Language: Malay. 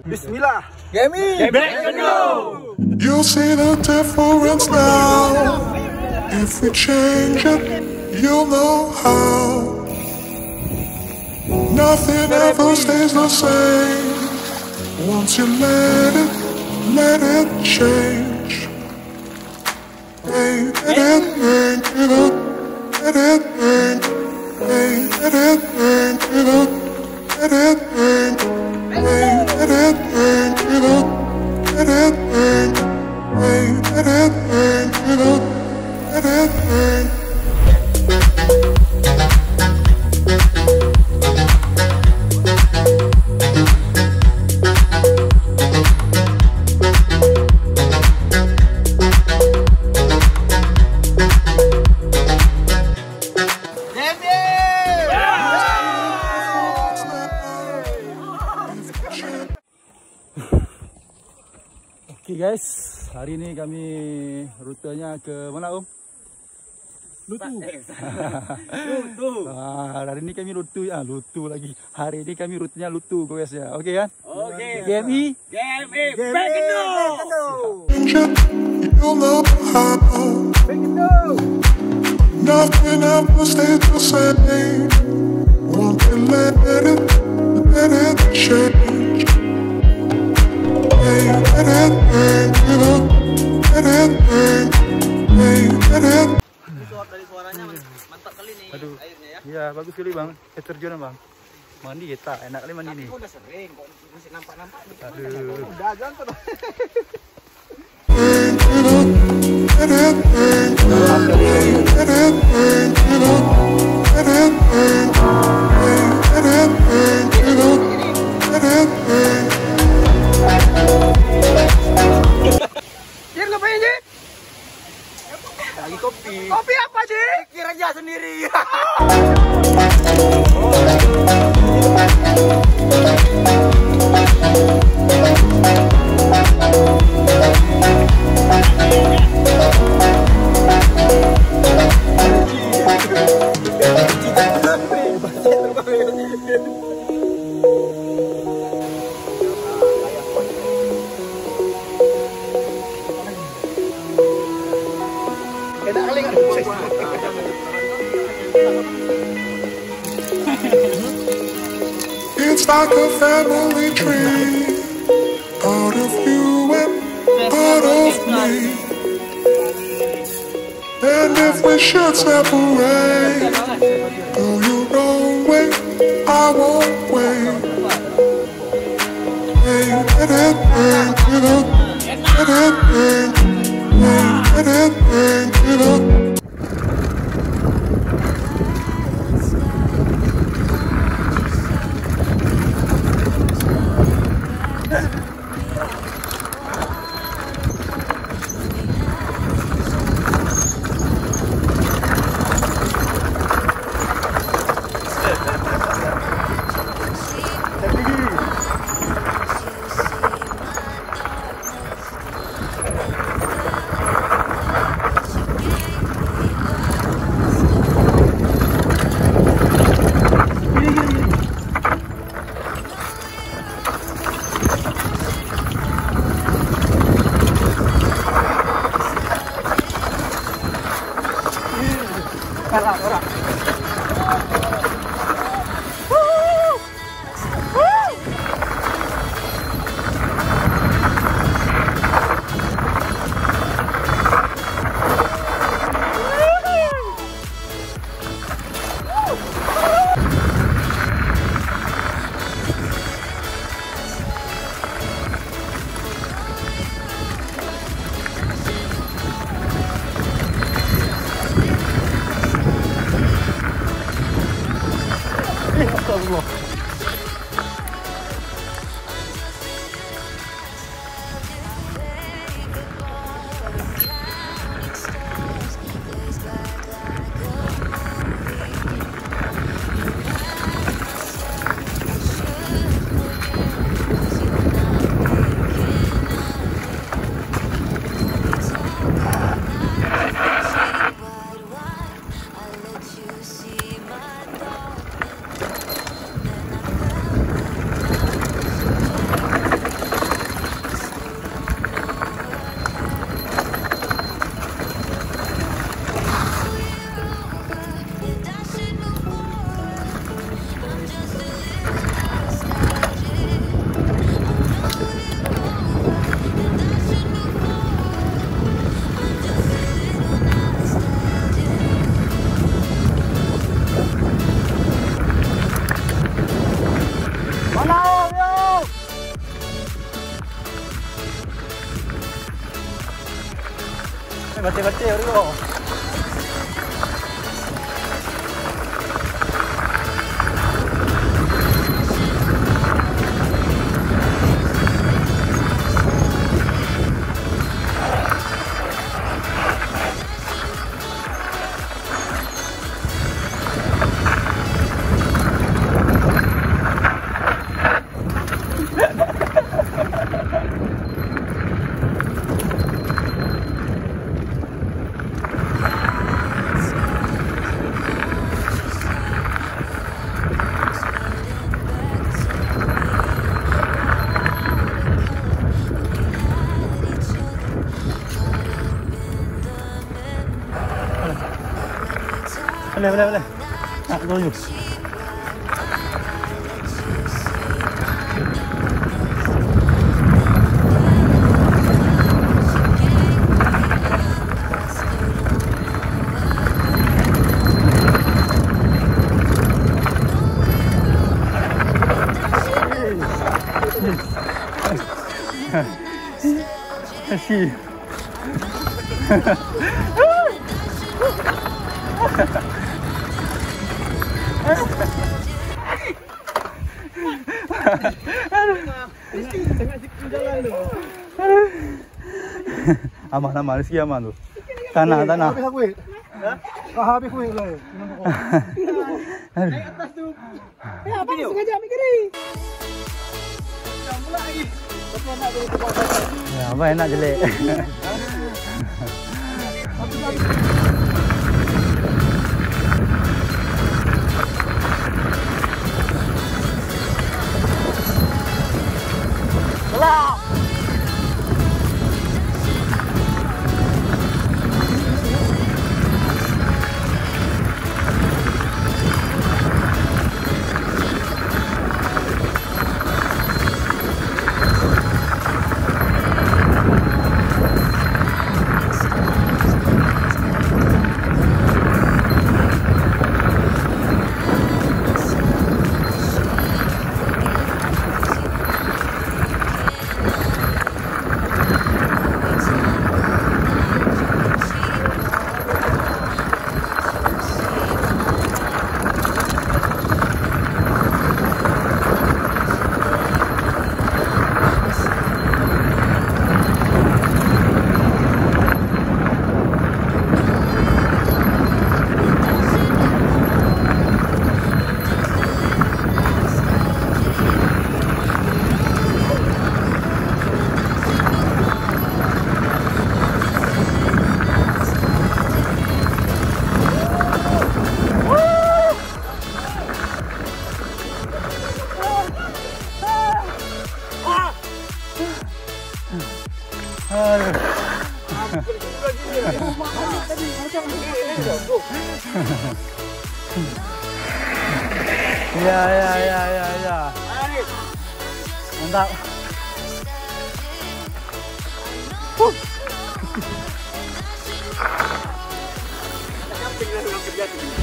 Bismillah. Gaming. You'll see the difference now. If we change it, you'll know how. Nothing ever stays the same. Once you let it change. Oke guys, hari ini kami rutenya ke mana Om? Lutu. Hari ini kami Lutu lagi. Hari ini kami rutenya Lutu guys ya. Oke kan? Oke. GMI. Back it up. Nothing ever stays the same. Once you let it change. Dari suaranya mantap kali nih. Aduh, airnya ya. iya bagus sekali bang. Terjun bang. Mandi kita enak kali mandi nih. Udah sering kok masih nampak-nampak. Aduh. Udah jangan tuh. Dia ngapain sih? Lagi kopi. Kopi apa sih? Pikir aja sendiri. Enak kali kan? It's like a family tree. Part of you and part of me. And if we should separate, go your own way, I won't wait. bate-bate Rio. Boleh. Nak go you. Kasih. Aman, rezeki aman tu. Tanah. Habis aku. Habis aku lah. Naik atas tu. Apa sengaja ambil kiri. Dah mula lagi. Betul nak dulu tu. Ya, apa enak jelek. Ya. Mantap. Camping lah orang kerja tu.